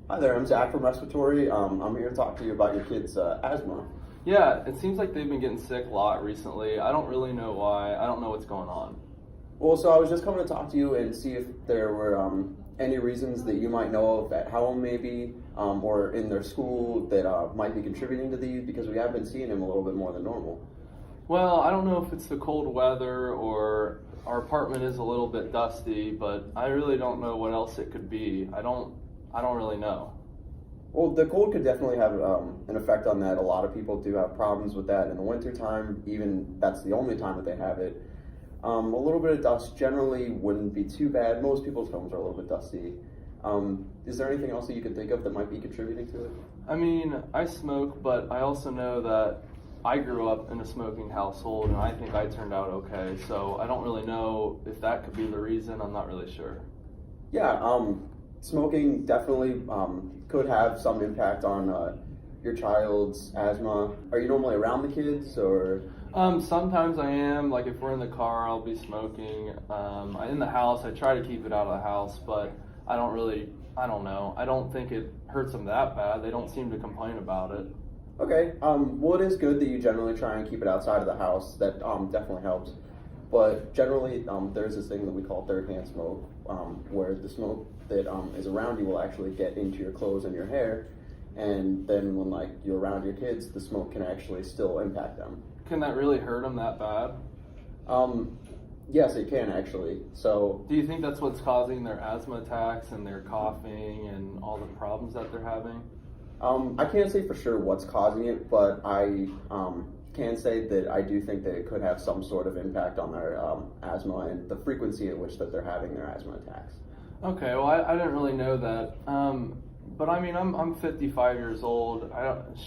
Hi there, I'm Zach from Respiratory. I'm here to talk to you about your kid's asthma. Yeah, it seems like they've been getting sick a lot recently. I don't really know why. I don't know what's going on. Well, so I was just coming to talk to you and see if there were any reasons that you might know of at home, maybe, or in their school that might be contributing to these, because we have been seeing him a little bit more than normal. Well, I don't know if it's the cold weather or our apartment is a little bit dusty, but I really don't know what else it could be. I don't really know. Well, the cold could definitely have an effect on that. A lot of people do have problems with that in the wintertime, even that's the only time that they have it. A little bit of dust generally wouldn't be too bad. Most people's homes are a little bit dusty. Is there anything else that you can think of that might be contributing to it? I mean, I smoke, but I also know that I grew up in a smoking household and I think I turned out okay. So I don't really know if that could be the reason. I'm not really sure. Yeah, smoking definitely could have some impact on your child's asthma. Are you normally around the kids, or? Sometimes I am. Like if we're in the car, I'll be smoking. In the house, I try to keep it out of the house, but I don't know. I don't think it hurts them that bad. They don't seem to complain about it. Okay, well, it is good that you generally try and keep it outside of the house. That definitely helps. But generally, there's this thing that we call third-hand smoke, where the smoke that is around you will actually get into your clothes and your hair, and then when you're around your kids, the smoke can actually still impact them. Can that really hurt them that bad? Yes, it can actually. So, do you think that's what's causing their asthma attacks and their coughing and all the problems that they're having? I can't say for sure what's causing it, but I can say that I do think that it could have some sort of impact on their asthma and the frequency at which that they're having their asthma attacks. Okay, well, I didn't really know that. But I mean, I'm 55 years old.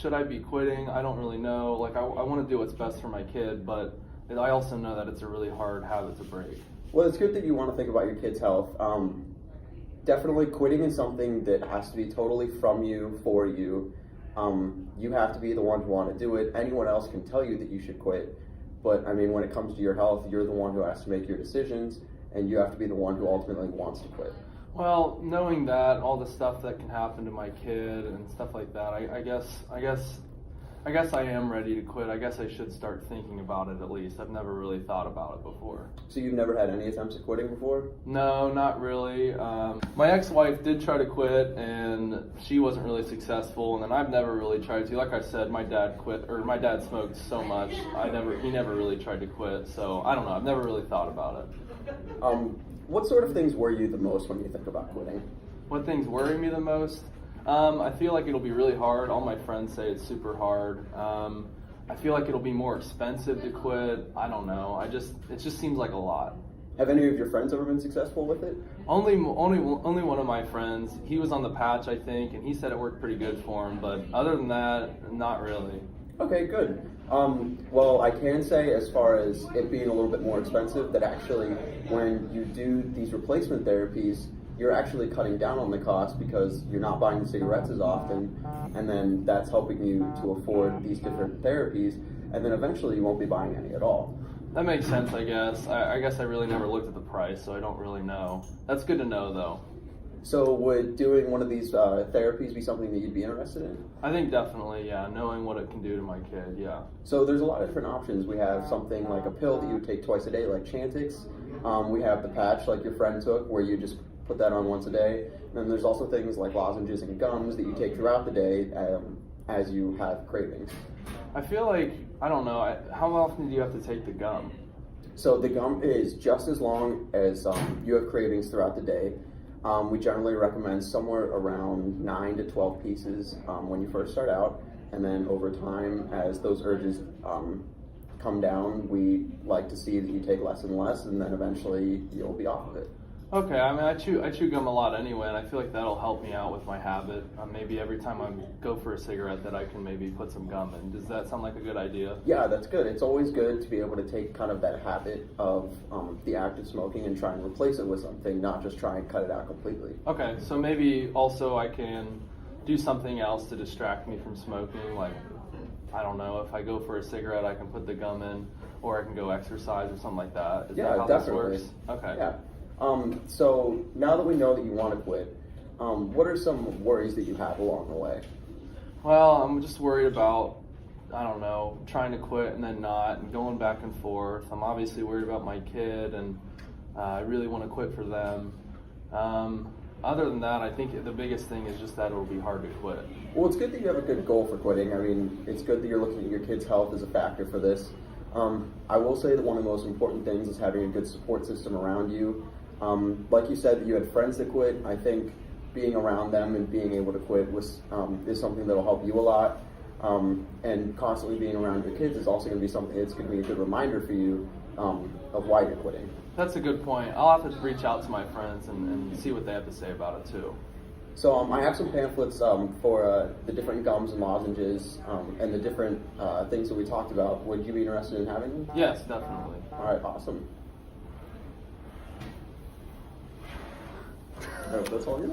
Should I be quitting? I don't really know. Like, I want to do what's best for my kid, but I also know that it's a really hard habit to break. Well, it's good that you want to think about your kid's health. Definitely quitting is something that has to be totally from you, for you. You have to be the one who want to do it. Anyone else can tell you that you should quit. But I mean, when it comes to your health, you're the one who has to make your decisions, and you have to be the one who ultimately wants to quit. Well, knowing that, all the stuff that can happen to my kid and stuff like that, I guess I am ready to quit. I guess I should start thinking about it at least. I've never really thought about it before. So you've never had any attempts at quitting before? No, not really. My ex-wife did try to quit, and she wasn't really successful. And then I've never really tried to. Like I said, my dad my dad smoked so much. He never really tried to quit. So I don't know. I've never really thought about it. What sort of things worry you the most when you think about quitting? What things worry me the most? I feel like it'll be really hard. All my friends say it's super hard. I feel like it'll be more expensive to quit. I don't know. It just seems like a lot. Have any of your friends ever been successful with it? Only one of my friends. He was on the patch, I think, and he said it worked pretty good for him. But other than that, not really. Okay, good. Well, I can say, as far as it being a little bit more expensive, that actually when you do these replacement therapies, you're actually cutting down on the cost because you're not buying the cigarettes as often, and then that's helping you to afford these different therapies, and then eventually you won't be buying any at all. That makes sense, I guess. I guess I really never looked at the price, so I don't really know. That's good to know, though. So would doing one of these therapies be something that you'd be interested in? I think definitely, yeah, knowing what it can do to my kid, yeah. So there's a lot of different options. We have something like a pill that you would take twice a day, like Chantix. We have the patch like your friend took, where you just put that on once a day. And then there's also things like lozenges and gums that you take throughout the day as you have cravings. I feel like, I don't know, how often do you have to take the gum? So the gum is just as long as you have cravings throughout the day. We generally recommend somewhere around 9 to 12 pieces when you first start out, and then over time, as those urges come down, we like to see that you take less and less, and then eventually you'll be off of it. Okay, I mean, I chew gum a lot anyway, and I feel like that'll help me out with my habit. Maybe every time I go for a cigarette that I can maybe put some gum in. Does that sound like a good idea? Yeah, that's good. It's always good to be able to take kind of that habit of the act of smoking and try and replace it with something, not just try and cut it out completely. Okay, so maybe also I can do something else to distract me from smoking, like, I don't know, if I go for a cigarette, I can put the gum in, or I can go exercise or something like that. Is that how definitely. this works? Okay. Yeah. So now that we know that you want to quit, What are some worries that you have along the way? Well, I'm just worried about, I don't know, trying to quit and then not, and going back and forth. I'm obviously worried about my kid, and I really want to quit for them. Other than that, I think the biggest thing is just that it'll be hard to quit. Well, it's good that you have a good goal for quitting. I mean, it's good that you're looking at your kid's health as a factor for this. I will say that one of the most important things is having a good support system around you. Like you said, that you had friends that quit. I think being around them and being able to quit is something that will help you a lot. And constantly being around your kids is also going to be something that's going to be a good reminder for you of why you're quitting. That's a good point. I'll have to reach out to my friends and see what they have to say about it too. So I have some pamphlets for the different gums and lozenges and the different things that we talked about. Would you be interested in having them? Yes, definitely. All right, awesome. That's all you want.